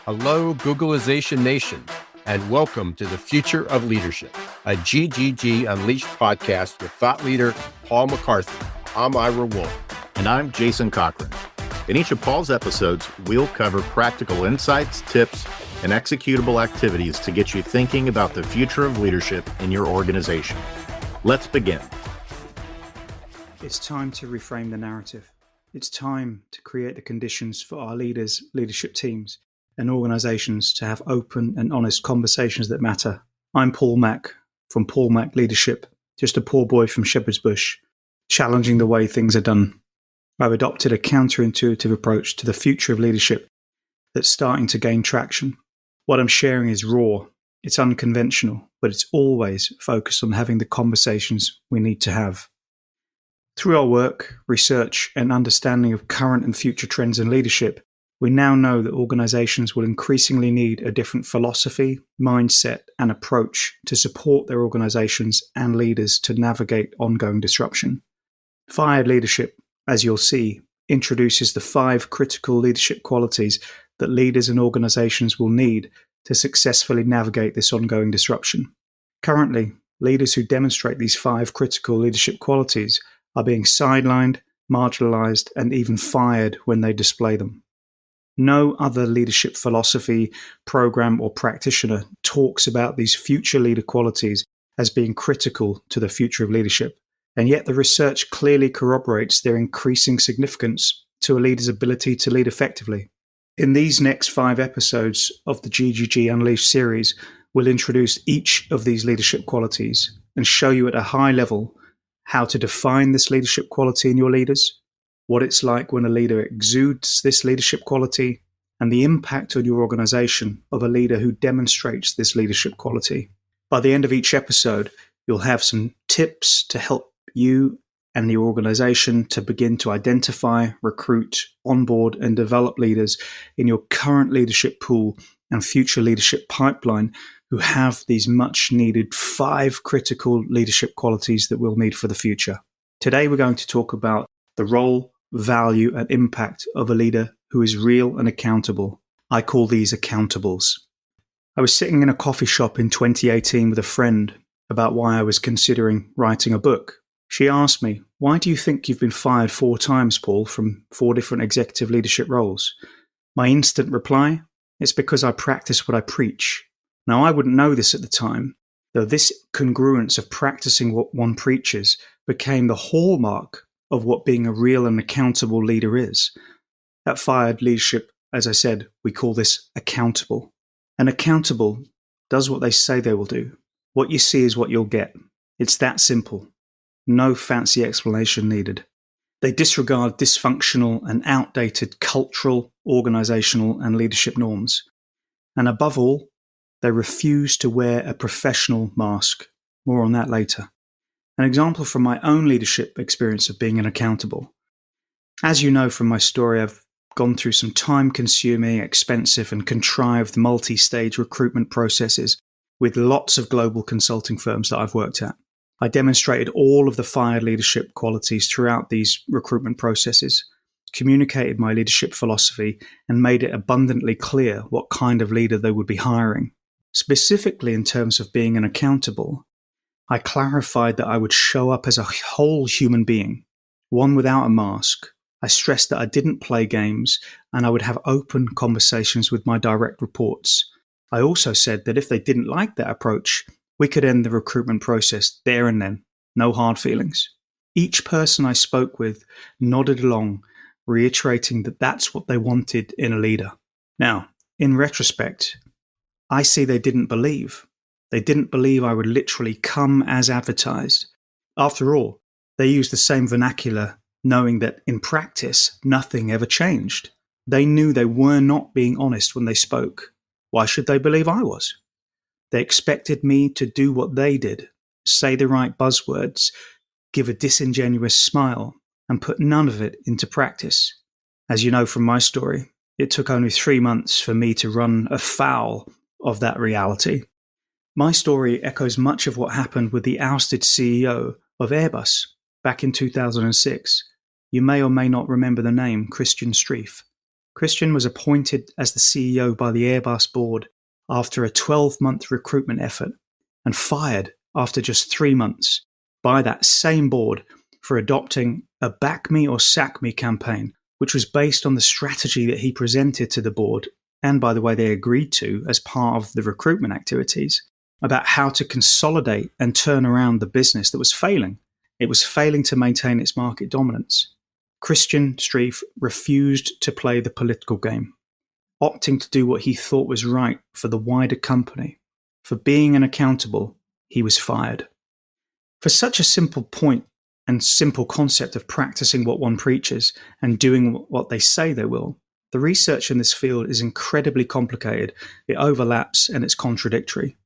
Hello, Googleization Nation, and welcome to the Future of Leadership, a GGG Unleashed podcast with thought leader Paul McCarthy. I'm Ira Wolf. And I'm Jason Cochran. In each of Paul's episodes, we'll cover practical insights, tips, and executable activities to get you thinking about the future of leadership in your organization. Let's begin. It's time to reframe the narrative. It's time to create the conditions for our leaders, leadership teams, and organizations to have open and honest conversations that matter. I'm Paul Mack from Paul Mack Leadership, just a poor boy from Shepherd's Bush, challenging the way things are done. I've adopted a counterintuitive approach to the future of leadership that's starting to gain traction. What I'm sharing is raw, it's unconventional, but it's always focused on having the conversations we need to have. Through our work, research, and understanding of current and future trends in leadership, we now know that organizations will increasingly need a different philosophy, mindset, and approach to support their organizations and leaders to navigate ongoing disruption. Fired Leadership, as you'll see, introduces the 5 critical leadership qualities that leaders and organizations will need to successfully navigate this ongoing disruption. Currently, leaders who demonstrate these 5 critical leadership qualities are being sidelined, marginalized, and even fired when they display them. No other leadership philosophy, program, or practitioner talks about these future leader qualities as being critical to the future of leadership, and yet the research clearly corroborates their increasing significance to a leader's ability to lead effectively. In these next 5 episodes of the GGG Unleashed series, we'll introduce each of these leadership qualities and show you at a high level how to define this leadership quality in your leaders, what it's like when a leader exudes this leadership quality, and the impact on your organization of a leader who demonstrates this leadership quality. By the end of each episode, you'll have some tips to help you and the organization to begin to identify, recruit, onboard, and develop leaders in your current leadership pool and future leadership pipeline who have these much needed 5 critical leadership qualities that we'll need for the future. Today, we're going to talk about the role, value, and impact of a leader who is real and accountable. I call these accountables. I was sitting in a coffee shop in 2018 with a friend about why I was considering writing a book. She asked me, "Why do you think you've been fired 4 times, Paul, from 4 different executive leadership roles?" My instant reply, "It's because I practice what I preach." Now, I wouldn't know this at the time, though this congruence of practicing what one preaches became the hallmark of what being a real and accountable leader is. At Fired Leadership, as I said, we call this accountable. And accountable does what they say they will do. What you see is what you'll get. It's that simple. No fancy explanation needed. They disregard dysfunctional and outdated cultural, organizational, and leadership norms. And above all, they refuse to wear a professional mask. More on that later. An example from my own leadership experience of being an accountable. As you know from my story, I've gone through some time-consuming, expensive, and contrived multi-stage recruitment processes with lots of global consulting firms that I've worked at. I demonstrated all of the fired leadership qualities throughout these recruitment processes, communicated my leadership philosophy, and made it abundantly clear what kind of leader they would be hiring. Specifically in terms of being an accountable, I clarified that I would show up as a whole human being, one without a mask. I stressed that I didn't play games and I would have open conversations with my direct reports. I also said that if they didn't like that approach, we could end the recruitment process there and then. No hard feelings. Each person I spoke with nodded along, reiterating that that's what they wanted in a leader. Now, in retrospect, I see they didn't believe. They didn't believe I would literally come as advertised. After all, they used the same vernacular, knowing that in practice, nothing ever changed. They knew they were not being honest when they spoke. Why should they believe I was? They expected me to do what they did, say the right buzzwords, give a disingenuous smile, and put none of it into practice. As you know from my story, it took only 3 months for me to run afoul of that reality. My story echoes much of what happened with the ousted CEO of Airbus back in 2006. You may or may not remember the name Christian Streif. Christian was appointed as the CEO by the Airbus board after a 12-month recruitment effort and fired after just 3 months by that same board for adopting a back me or sack me campaign, which was based on the strategy that he presented to the board and, by the way, they agreed to as part of the recruitment activities about how to consolidate and turn around the business that was failing. It was failing to maintain its market dominance. Christian Streiff refused to play the political game, opting to do what he thought was right for the wider company. For being unaccountable, he was fired. For such a simple point and simple concept of practicing what one preaches and doing what they say they will, the research in this field is incredibly complicated, it overlaps, and it's contradictory.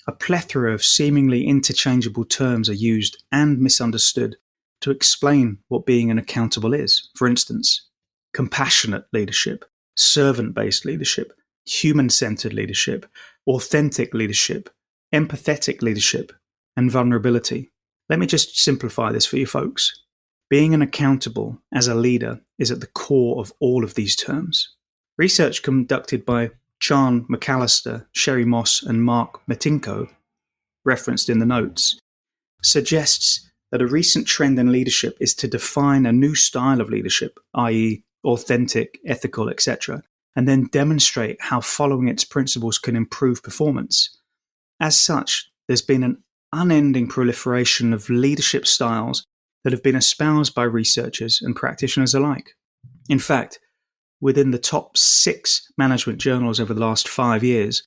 A plethora of seemingly interchangeable terms are used and misunderstood to explain what being unaccountable is. For instance, compassionate leadership, servant-based leadership, human-centered leadership, authentic leadership, empathetic leadership, and vulnerability. Let me just simplify this for you folks. Being unaccountable as a leader is at the core of all of these terms. Research conducted by Charn, McAllister, Sherry Moss, and Mark Martinko, referenced in the notes, suggests that a recent trend in leadership is to define a new style of leadership, i.e., authentic, ethical, etc., and then demonstrate how following its principles can improve performance. As such, there's been an unending proliferation of leadership styles that have been espoused by researchers and practitioners alike. In fact, within the top 6 management journals over the last 5 years,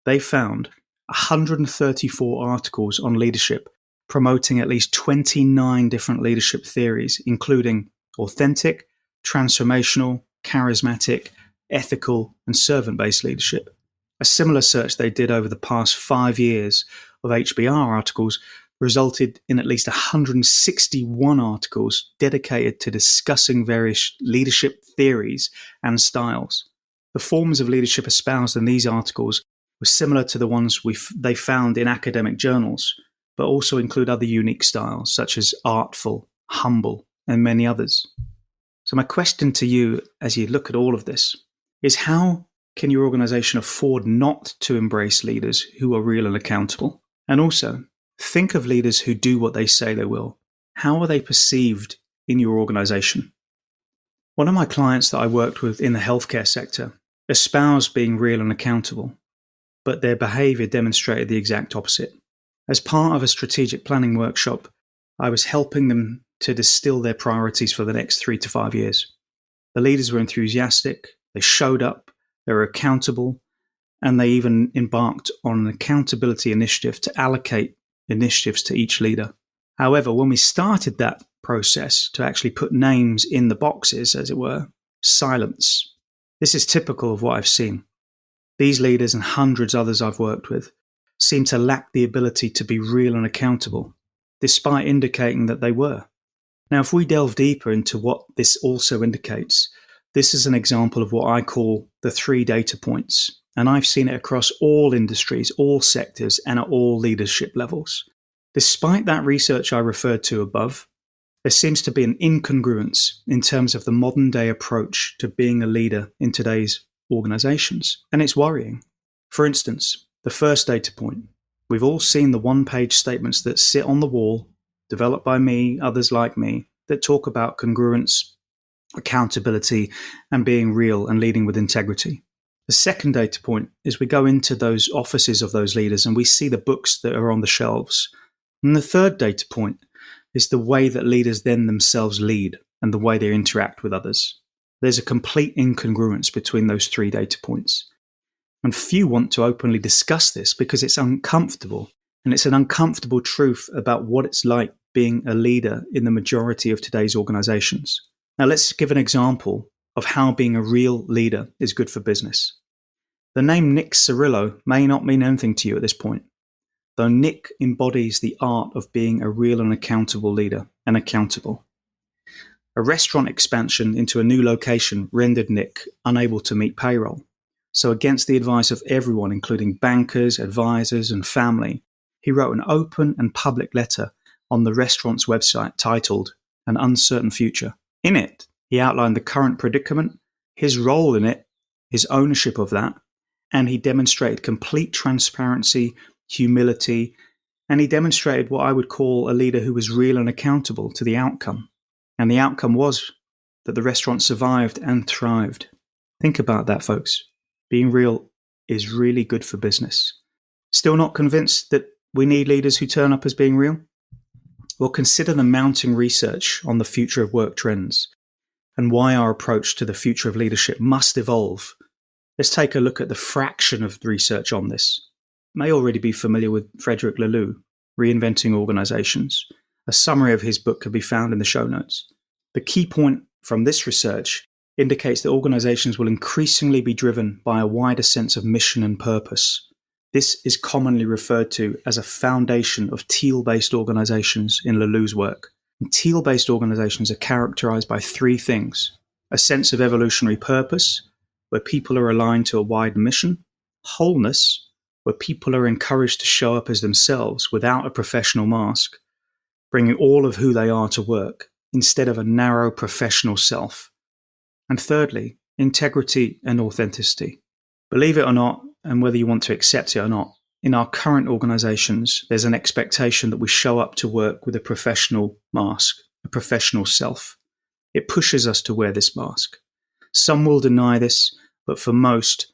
they found 134 articles on leadership promoting at least 29 different leadership theories, including authentic, transformational, charismatic, ethical, and servant-based leadership. A similar search they did over the past 5 years of HBR articles resulted in at least 161 articles dedicated to discussing various leadership theories and styles. The forms of leadership espoused in these articles were similar to the ones they found in academic journals, but also include other unique styles such as artful, humble, and many others. So my question to you as you look at all of this is, how can your organization afford not to embrace leaders who are real and accountable? And also, think of leaders who do what they say they will. How are they perceived in your organization? One of my clients that I worked with in the healthcare sector espoused being real and accountable, but their behavior demonstrated the exact opposite. As part of a strategic planning workshop, I was helping them to distill their priorities for the next 3 to 5 years. The leaders were enthusiastic, they showed up, they were accountable, and they even embarked on an accountability initiative to allocate initiatives to each leader. However, when we started that process to actually put names in the boxes, as it were, silence. This is typical of what I've seen. These leaders and hundreds others I've worked with seem to lack the ability to be real and accountable, despite indicating that they were. Now, if we delve deeper into what this also indicates, this is an example of what I call the 3 data points, and I've seen it across all industries, all sectors, and at all leadership levels. Despite that research I referred to above, there seems to be an incongruence in terms of the modern day approach to being a leader in today's organizations, and it's worrying. For instance, the first data point, we've all seen the one-page statements that sit on the wall, developed by me, others like me, that talk about congruence, accountability, and being real and leading with integrity. The second data point is we go into those offices of those leaders and we see the books that are on the shelves. And the third data point is the way that leaders then themselves lead and the way they interact with others. There's a complete incongruence between those 3 data points. And few want to openly discuss this because it's uncomfortable, and it's an uncomfortable truth about what it's like being a leader in the majority of today's organizations. Now let's give an example of how being a real leader is good for business. The name Nick Cirillo may not mean anything to you at this point, though Nick embodies the art of being a real and accountable leader, and accountable. A restaurant expansion into a new location rendered Nick unable to meet payroll. So against the advice of everyone, including bankers, advisors, and family, he wrote an open and public letter on the restaurant's website titled An Uncertain Future. In it, he outlined the current predicament his role in it, his ownership of that, and he demonstrated complete transparency, humility, and he demonstrated what I would call a leader who was real and accountable to the outcome. And the outcome was that the restaurant survived and thrived. Think about that, folks. Being real is really good for business. Still not convinced that we need leaders who turn up as being real? Well, consider the mounting research on the future of work trends and why our approach to the future of leadership must evolve. Let's take a look at the fraction of research on this. You may already be familiar with Frederick Laloux, Reinventing Organizations. A summary of his book can be found in the show notes. The key point from this research indicates that organizations will increasingly be driven by a wider sense of mission and purpose. This is commonly referred to as a foundation of teal-based organizations in Laloux's work. And teal-based organizations are characterized by three things: a sense of evolutionary purpose, where people are aligned to a wide mission; wholeness, where people are encouraged to show up as themselves without a professional mask, bringing all of who they are to work instead of a narrow professional self; and thirdly, integrity and authenticity. Believe it or not, and whether you want to accept it or not, in our current organizations, there's an expectation that we show up to work with a professional mask, a professional self. It pushes us to wear this mask. Some will deny this, but for most,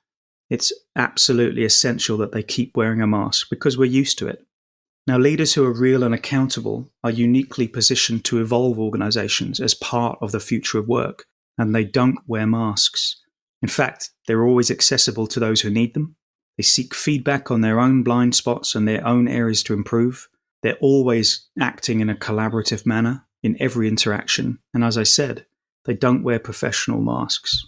it's absolutely essential that they keep wearing a mask because we're used to it. Now, leaders who are real and accountable are uniquely positioned to evolve organizations as part of the future of work, and they don't wear masks. In fact, they're always accessible to those who need them. They seek feedback on their own blind spots and their own areas to improve. They're always acting in a collaborative manner in every interaction. And as I said, they don't wear professional masks.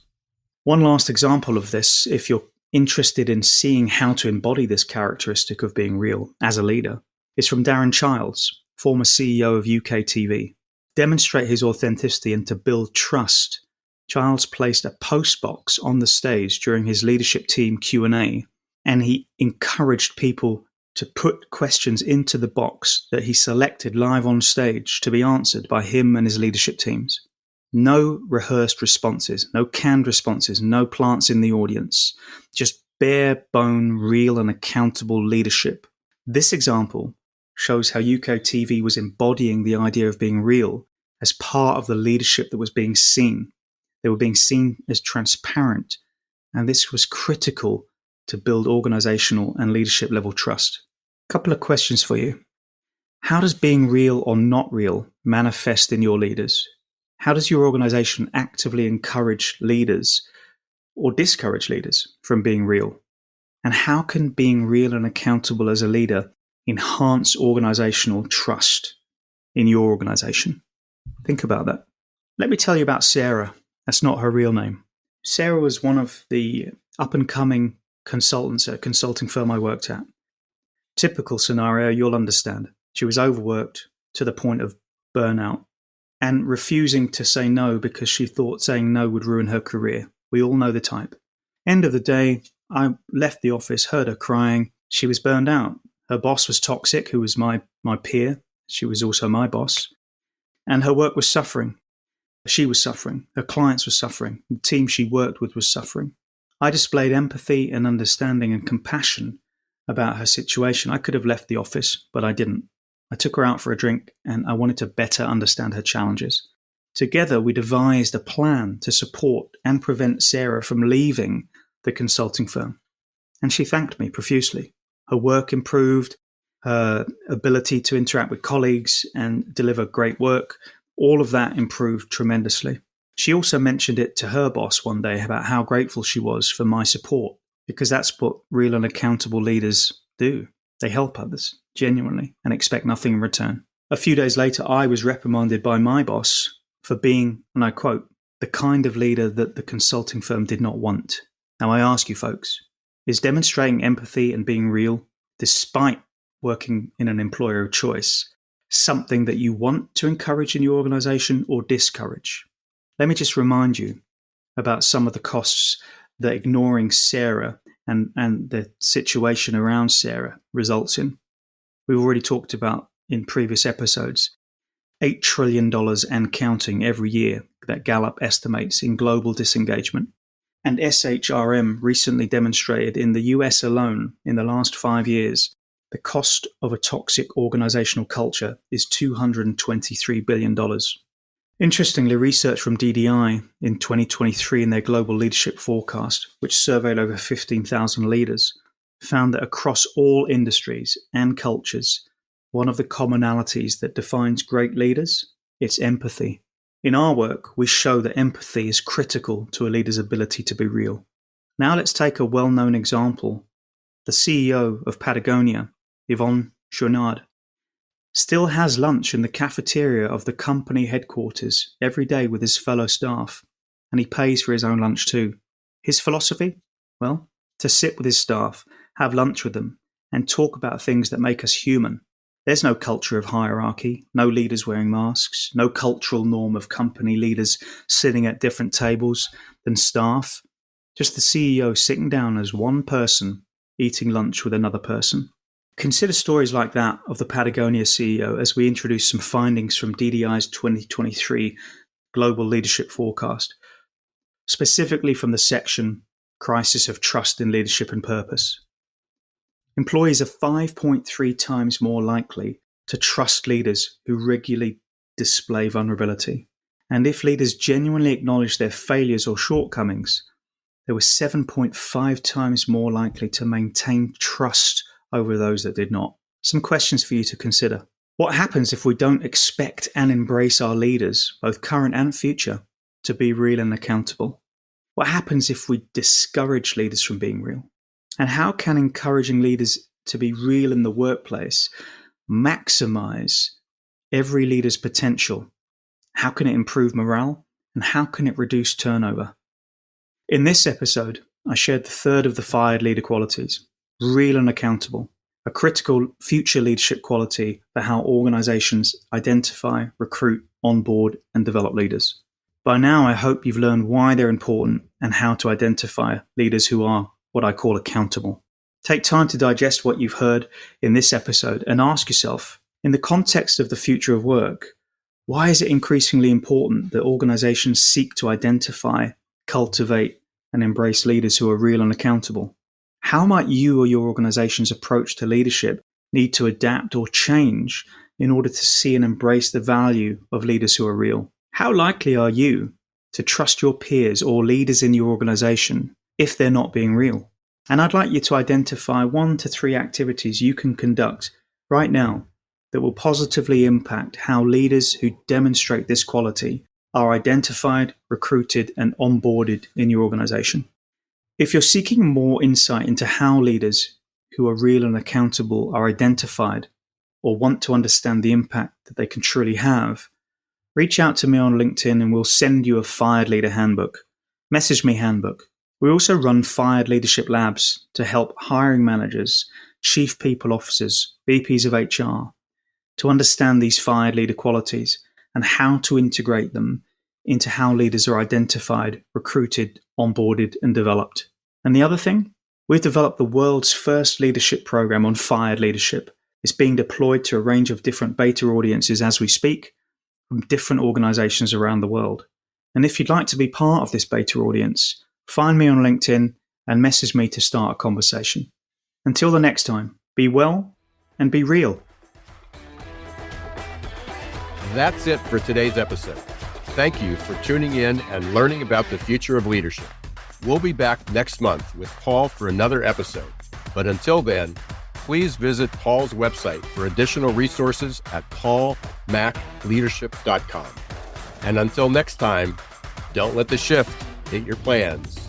One last example of this, if you're interested in seeing how to embody this characteristic of being real as a leader, is from Darren Childs, former CEO of UK TV. To demonstrate his authenticity and to build trust, Childs placed a post box on the stage during his leadership team Q&A, and he encouraged people to put questions into the box that he selected live on stage to be answered by him and his leadership teams. No rehearsed responses, no canned responses, no plants in the audience, just bare bone, real and accountable leadership. This example shows how UK TV was embodying the idea of being real as part of the leadership that was being seen. They were being seen as transparent, and this was critical to build organizational and leadership level trust. A couple of questions for you. How does being real or not real manifest in your leaders? How does your organization actively encourage leaders or discourage leaders from being real? And how can being real and accountable as a leader enhance organizational trust in your organization? Think about that. Let me tell you about Sarah. That's not her real name. Sarah was one of the up-and-coming consultants at a consulting firm I worked at. Typical scenario, you'll understand. She was overworked to the point of burnout and refusing to say no because she thought saying no would ruin her career. We all know the type. End of the day, I left the office, heard her crying. She was burned out. Her boss was toxic, who was my peer. She was also my boss. And her work was suffering. She was suffering. Her clients were suffering. The team she worked with was suffering. I displayed empathy and understanding and compassion about her situation. I could have left the office, but I didn't. I took her out for a drink and I wanted to better understand her challenges. Together, we devised a plan to support and prevent Sarah from leaving the consulting firm. And she thanked me profusely. Her work improved, her ability to interact with colleagues and deliver great work. All of that improved tremendously. She also mentioned it to her boss one day about how grateful she was for my support, because that's what real and accountable leaders do. They help others genuinely and expect nothing in return. A few days later, I was reprimanded by my boss for being, and I quote, the kind of leader that the consulting firm did not want. Now I ask you folks, is demonstrating empathy and being real, despite working in an employer of choice, something that you want to encourage in your organization or discourage? Let me just remind you about some of the costs that ignoring Sarah and the situation around Sarah results in. We've already talked about in previous episodes, $8 trillion and counting every year that Gallup estimates in global disengagement. And SHRM recently demonstrated in the US alone, in the last 5 years, the cost of a toxic organizational culture is $223 billion. Interestingly, research from DDI in 2023 in their Global Leadership Forecast, which surveyed over 15,000 leaders, found that across all industries and cultures, one of the commonalities that defines great leaders, it's empathy. In our work, we show that empathy is critical to a leader's ability to be real. Now let's take a well-known example. The CEO of Patagonia, Yvon Chouinard, still has lunch in the cafeteria of the company headquarters every day with his fellow staff, and he pays for his own lunch too. His philosophy? Well, to sit with his staff, have lunch with them, and talk about things that make us human. There's no culture of hierarchy, no leaders wearing masks, no cultural norm of company leaders sitting at different tables than staff. Just the CEO sitting down as one person, eating lunch with another person. Consider stories like that of the Patagonia CEO as we introduce some findings from DDI's 2023 Global Leadership Forecast, specifically from the section Crisis of Trust in Leadership and Purpose. Employees are 5.3 times more likely to trust leaders who regularly display vulnerability. And if leaders genuinely acknowledge their failures or shortcomings, they were 7.5 times more likely to maintain trust over those that did not. Some questions for you to consider. What happens if we don't expect and embrace our leaders, both current and future, to be real and accountable? What happens if we discourage leaders from being real? And how can encouraging leaders to be real in the workplace maximize every leader's potential? How can it improve morale? And how can it reduce turnover? In this episode, I shared the third of the Fired Leader qualities, real and accountable, a critical future leadership quality for how organizations identify, recruit, onboard, and develop leaders. By now, I hope you've learned why they're important and how to identify leaders who are what I call accountable. Take time to digest what you've heard in this episode and ask yourself, in the context of the future of work, why is it increasingly important that organizations seek to identify, cultivate, and embrace leaders who are real and accountable? How might you or your organization's approach to leadership need to adapt or change in order to see and embrace the value of leaders who are real? How likely are you to trust your peers or leaders in your organization if they're not being real? And I'd like you to identify 1 to 3 activities you can conduct right now that will positively impact how leaders who demonstrate this quality are identified, recruited, and onboarded in your organization. If you're seeking more insight into how leaders who are real and accountable are identified or want to understand the impact that they can truly have, reach out to me on LinkedIn and we'll send you a Fired Leader Handbook. Message me handbook. We also run Fired Leadership Labs to help hiring managers, chief people officers, VPs of HR to understand these fired leader qualities and how to integrate them into how leaders are identified, recruited, onboarded, and developed. And the other thing, we've developed the world's first leadership program on fired leadership. It's being deployed to a range of different beta audiences as we speak from different organizations around the world. And if you'd like to be part of this beta audience, find me on LinkedIn and message me to start a conversation. Until the next time, be well and be real. That's it for today's episode. Thank you for tuning in and learning about the future of leadership. We'll be back next month with Paul for another episode. But until then, please visit Paul's website for additional resources at paulmacleadership.com. And until next time, don't let the shift hit your plans.